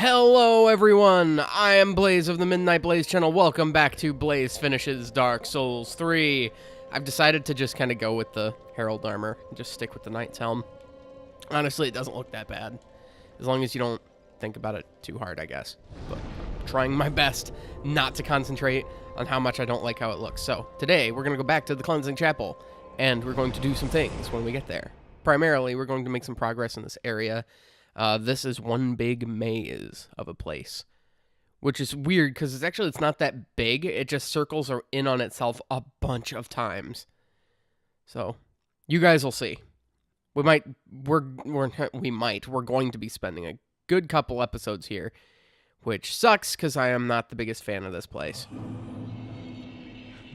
Hello everyone, I am Blaze of the Midnight Blaze channel. Welcome back to Blaze Finishes Dark Souls 3. I've decided to just kind of go with the Herald armor and just stick with the Knight's Helm. Honestly, it doesn't look that bad. As long as you don't think about it too hard, I guess. But I'm trying my best not to concentrate on how much I don't like how it looks. So, today we're going to go back to the Cleansing Chapel, and we're going to do some things when we get there. Primarily, we're going to make some progress in this area. This is one big maze of a place, which is weird because it's not that big. It just circles in on itself a bunch of times. So you guys will see. We're going to be spending a good couple episodes here, which sucks because I am not the biggest fan of this place.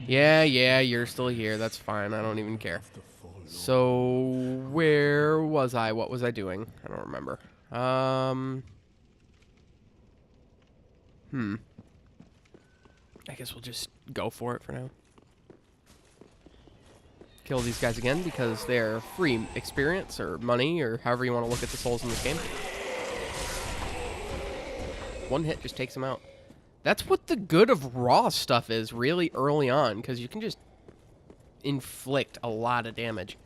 Yeah, you're still here. That's fine. I don't even care. So, where was I? What was I doing? I don't remember. I guess we'll just go for it for now. Kill these guys again because they're free experience or money or however you want to look at the souls in this game. One hit just takes them out. That's what the good of raw stuff is really early on, because you can just inflict a lot of damage.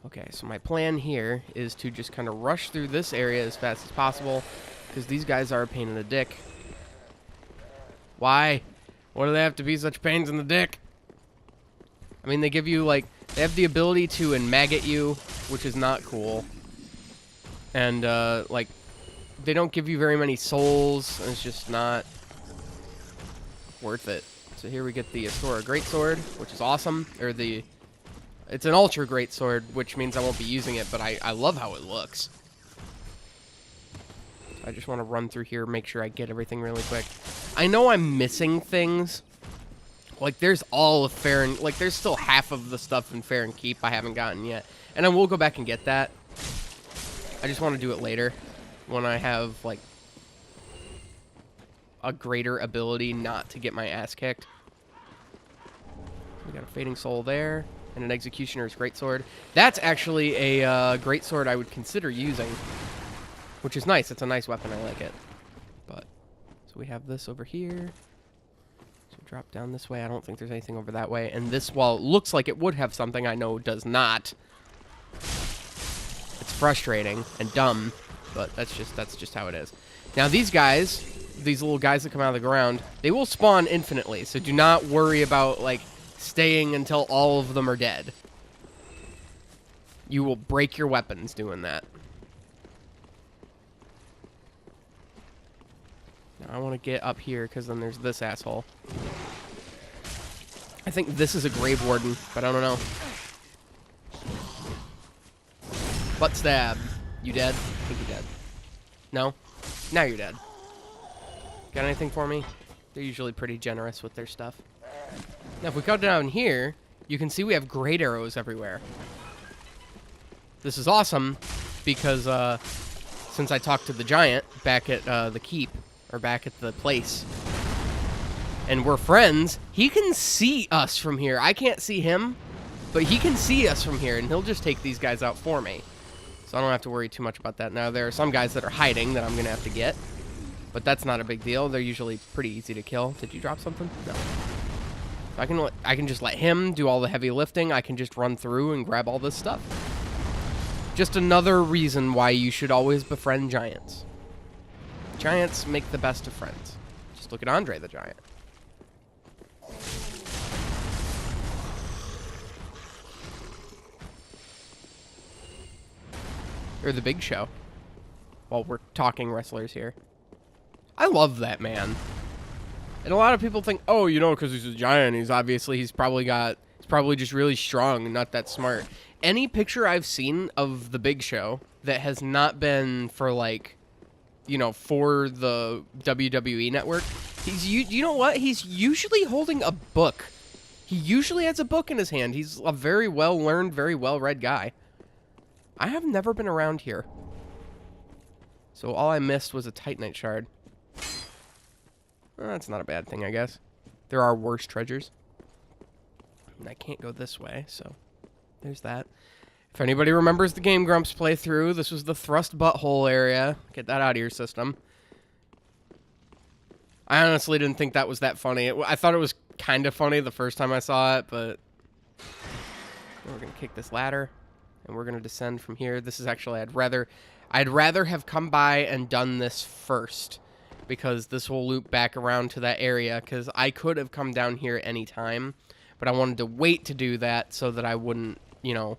Okay, so my plan here is to just kind of rush through this area as fast as possible, because these guys are a pain in the dick. Why? Why do they have to be such pains in the dick? I mean, they give you, like, they have the ability to maggot you, which is not cool. And, like, they don't give you very many souls, and it's just not worth it. So here we get the Astora Greatsword, which is awesome. Or it's an Ultra Greatsword, which means I won't be using it, but I love how it looks. I just want to run through here, make sure I get everything really quick. I know I'm missing things. Like, there's all of Fair, like, there's still half of the stuff in Fair and Keep I haven't gotten yet. And I will go back and get that. I just want to do it later, when I have, like, a greater ability not to get my ass kicked. We got a Fading Soul there, and an Executioner's Greatsword. That's actually a Greatsword I would consider using, which is nice. It's a nice weapon. I like it. But so we have this over here. So drop down this way. I don't think there's anything over that way. And this, while it looks like it would have something, I know does not. It's frustrating and dumb, but that's just how it is. Now these guys, these little guys that come out of the ground, they will spawn infinitely. So do not worry about, like, staying until all of them are dead. You will break your weapons doing that. Now I want to get up here because then there's this asshole. I think this is a Grave Warden, but I don't know. Butt stab. You dead? I think you're dead. No? Now you're dead. Got anything for me? They're usually pretty generous with their stuff. Now, if we go down here, you can see we have great arrows everywhere. This is awesome because since I talked to the giant back at the keep, or back at the place, and we're friends, he can see us from here. I can't see him, but he can see us from here, and he'll just take these guys out for me. So I don't have to worry too much about that. Now, there are some guys that are hiding that I'm going to have to get, but that's not a big deal. They're usually pretty easy to kill. Did you drop something? No. I can just let him do all the heavy lifting. I can just run through and grab all this stuff. Just another reason why you should always befriend giants. Giants make the best of friends. Just look at Andre the Giant. Or the Big Show. While we're talking wrestlers here. I love that man. And a lot of people think, oh, you know, because he's a giant, he's probably just really strong and not that smart. Any picture I've seen of the Big Show that has not been for, like, you know, for the WWE network, you know what? He's usually holding a book. He usually has a book in his hand. He's a very well-learned, very well-read guy. I have never been around here. So all I missed was a Titanite shard. Well, that's not a bad thing, I guess. There are worse treasures. And I can't go this way, so there's that. If anybody remembers the Game Grumps playthrough, this was the thrust butthole area. Get that out of your system. I honestly didn't think that was that funny. I thought it was kind of funny the first time I saw it, but we're gonna kick this ladder, and we're gonna descend from here. This is actually I'd rather have come by and done this first, because this will loop back around to that area. Because I could have come down here anytime, but I wanted to wait to do that so that I wouldn't, you know,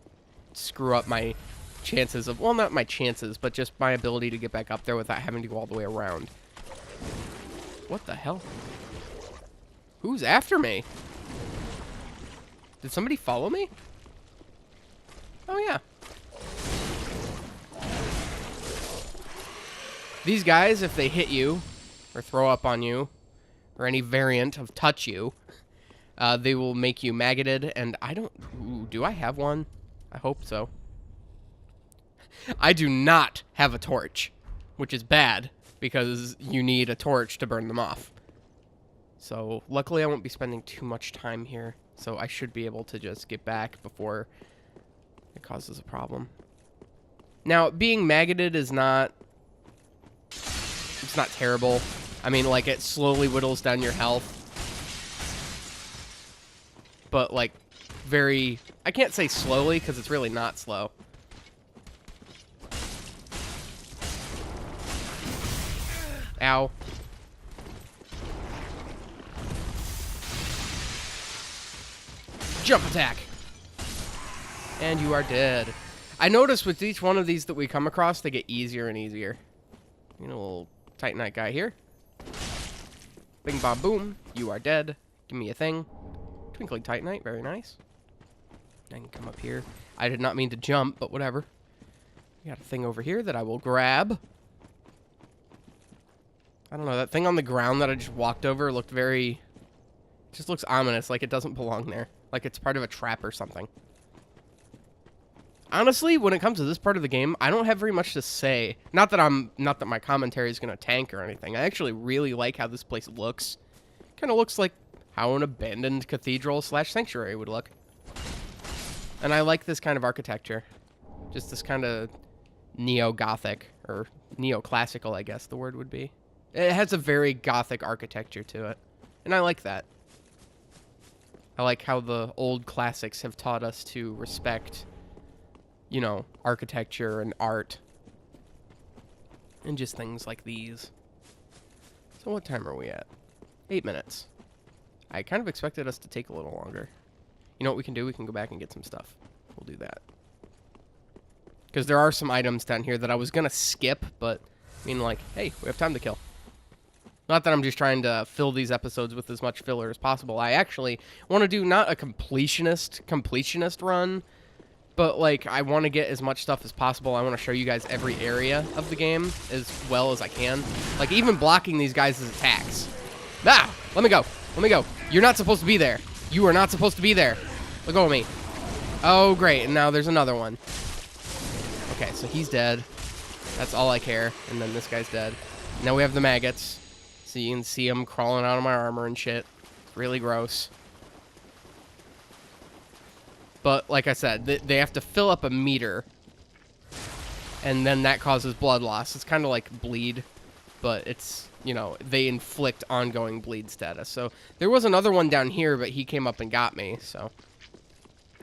screw up my chances of, well, not my chances, but just my ability to get back up there without having to go all the way around. What the hell? Who's after me? Did somebody follow me? Oh, yeah. These guys, if they hit you, or throw up on you, or any variant of touch you, they will make you maggoted, and I don't... Ooh, do I have one? I hope so. I do not have a torch, which is bad, because you need a torch to burn them off. So, luckily I won't be spending too much time here, so I should be able to just get back before it causes a problem. Now, being maggoted is not... It's not terrible. I mean, like, it slowly whittles down your health. But, like, very... I can't say slowly, because it's really not slow. Ow. Jump attack! And you are dead. I noticed with each one of these that we come across, they get easier and easier. You know, a little Titanite guy here. Bing, bom, boom. You are dead. Give me a thing. Twinkling Titanite. Very nice. I can come up here. I did not mean to jump, but whatever. We got a thing over here that I will grab. I don't know. That thing on the ground that I just walked over looked very... It just looks ominous. Like it doesn't belong there. Like it's part of a trap or something. Honestly, when it comes to this part of the game, I don't have very much to say. Not that my commentary is going to tank or anything. I actually really like how this place looks. Kind of looks like how an abandoned cathedral / sanctuary would look. And I like this kind of architecture. Just this kind of neo-gothic, or neoclassical, I guess the word would be. It has a very gothic architecture to it. And I like that. I like how the old classics have taught us to respect, you know, architecture and art. And just things like these. So what time are we at? 8 minutes. I kind of expected us to take a little longer. You know what we can do? We can go back and get some stuff. We'll do that. Because there are some items down here that I was going to skip, but, I mean, like, hey, we have time to kill. Not that I'm just trying to fill these episodes with as much filler as possible. I actually want to do not a completionist run, but, like, I want to get as much stuff as possible. I want to show you guys every area of the game as well as I can. Like, even blocking these guys' attacks. Ah! Let me go. Let me go. You're not supposed to be there. You are not supposed to be there. Let go of me. Oh, great. And now there's another one. Okay, so he's dead. That's all I care. And then this guy's dead. Now we have the maggots. So you can see them crawling out of my armor and shit. It's really gross. But, like I said, they have to fill up a meter. And then that causes blood loss. It's kind of like bleed. But it's, you know, they inflict ongoing bleed status. So there was another one down here, but he came up and got me. So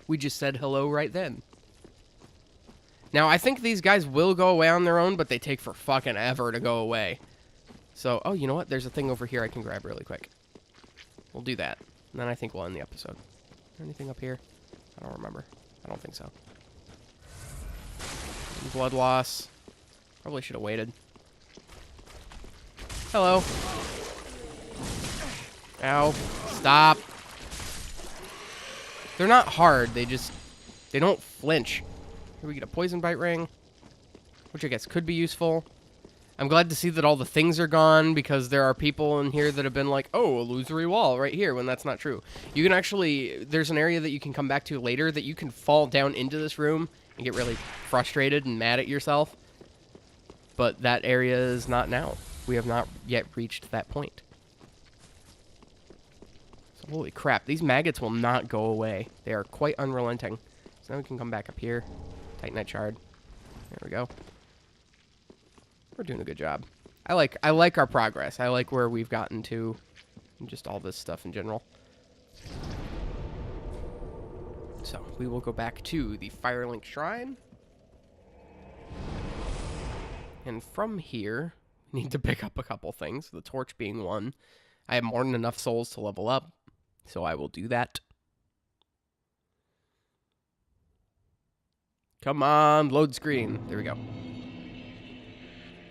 we just said hello right then. Now, I think these guys will go away on their own, but they take for fucking ever to go away. So, oh, you know what? There's a thing over here I can grab really quick. We'll do that. And then I think we'll end the episode. Is there anything up here? I don't remember. I don't think so. Blood loss. Probably should have waited. Hello. Ow. Stop. They're not hard. They don't flinch. Here we get a poison bite ring, which I guess could be useful. I'm glad to see that all the things are gone, because there are people in here that have been like, oh, illusory wall right here, when that's not true. You can actually, there's an area that you can come back to later that you can fall down into this room and get really frustrated and mad at yourself. But that area is not now. We have not yet reached that point. So, holy crap, these maggots will not go away. They are quite unrelenting. So now we can come back up here. Titanite shard. There we go. We're doing a good job. I like our progress. I like where we've gotten to, and just all this stuff in general. So we will go back to the Firelink Shrine, and from here we need to pick up a couple things. The torch being one. I have more than enough souls to level up, so I will do that. Come on, load screen. There we go.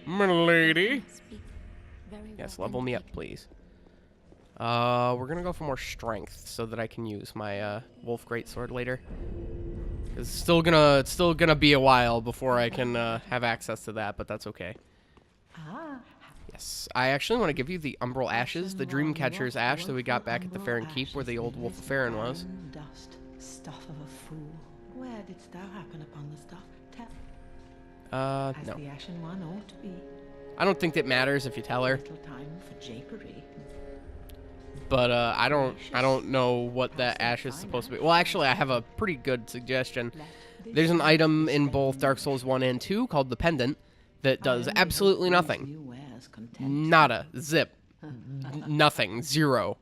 My lady. Yes, level me up, please. We're gonna go for more strength so that I can use my wolf greatsword later. It's still gonna be a while before I can have access to that, but that's okay. Yes, I actually want to give you the Umbral Ashes, the Dreamcatcher's Ash that we got back at the Fair and Keep, where the old Wolf of Faerun was. Dust, stuff of a fool. Where didst thou happen upon the stuff? No. The Ashen One ought to be. I don't think it matters if you tell her. Little time for japery. But I don't know what that ash is supposed to be. Well, actually, I have a pretty good suggestion. There's an item in both Dark Souls 1 and 2 called the Pendant that does absolutely nothing. Nada. Zip. Nothing. Zero.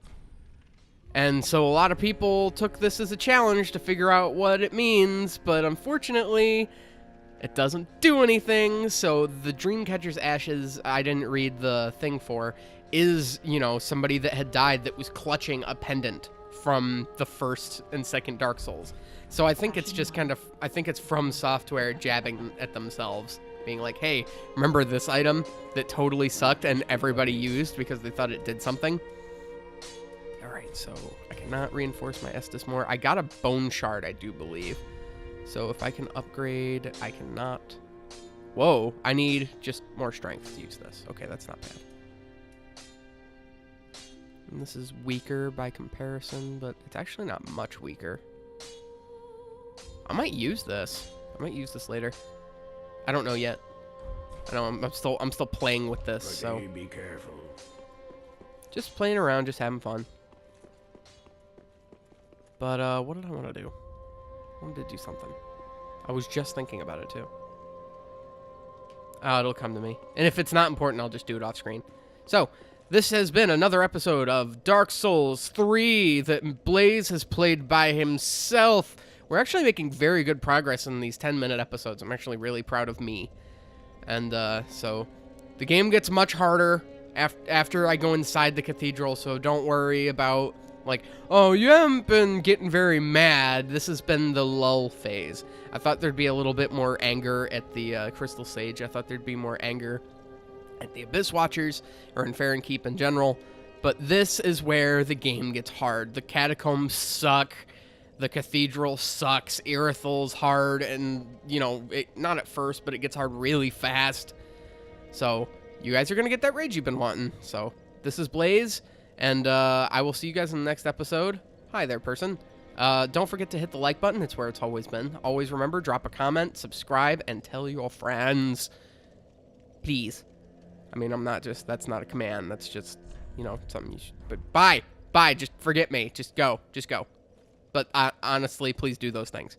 And so a lot of people took this as a challenge to figure out what it means, but unfortunately, it doesn't do anything. So the Dreamcatcher's Ashes, I didn't read the thing for, is, you know, somebody that had died that was clutching a pendant from the first and second Dark Souls. So I think it's just kind of, I think it's FromSoftware jabbing at themselves, being like, hey, remember this item that totally sucked and everybody used because they thought it did something? Alright, so I cannot reinforce my Estus more. I got a bone shard, I do believe. So if I can upgrade, I cannot. Whoa, I need just more strength to use this. Okay, that's not bad. And this is weaker by comparison, but it's actually not much weaker. I might use this. I might use this later. I don't know yet. I know I'm still playing with this, so be careful. just playing around, just having fun. But what did I want to do? I wanted to do something. I was just thinking about it too. Oh, it'll come to me. And if it's not important, I'll just do it off screen. So, this has been another episode of Dark Souls 3 that Blaze has played by himself. We're actually making very good progress in these 10-minute episodes. I'm actually really proud of me. And so the game gets much harder after I go inside the cathedral, so don't worry about, like, oh, you haven't been getting very mad. This has been the lull phase. I thought there'd be a little bit more anger at the Crystal Sage. I thought there'd be more anger at the Abyss Watchers, or in Fair and Keep in general. But this is where the game gets hard. The catacombs suck. The cathedral sucks. Irithal's hard, and, you know, not at first, but it gets hard really fast. So, you guys are going to get that rage you've been wanting. So, this is Blaze, and I will see you guys in the next episode. Hi there, person. Don't forget to hit the like button. It's where it's always been. Always remember, drop a comment, subscribe, and tell your friends. Please. I mean, that's not a command. That's just, you know, something you should, but bye. Just forget me. Just go. But honestly, please do those things.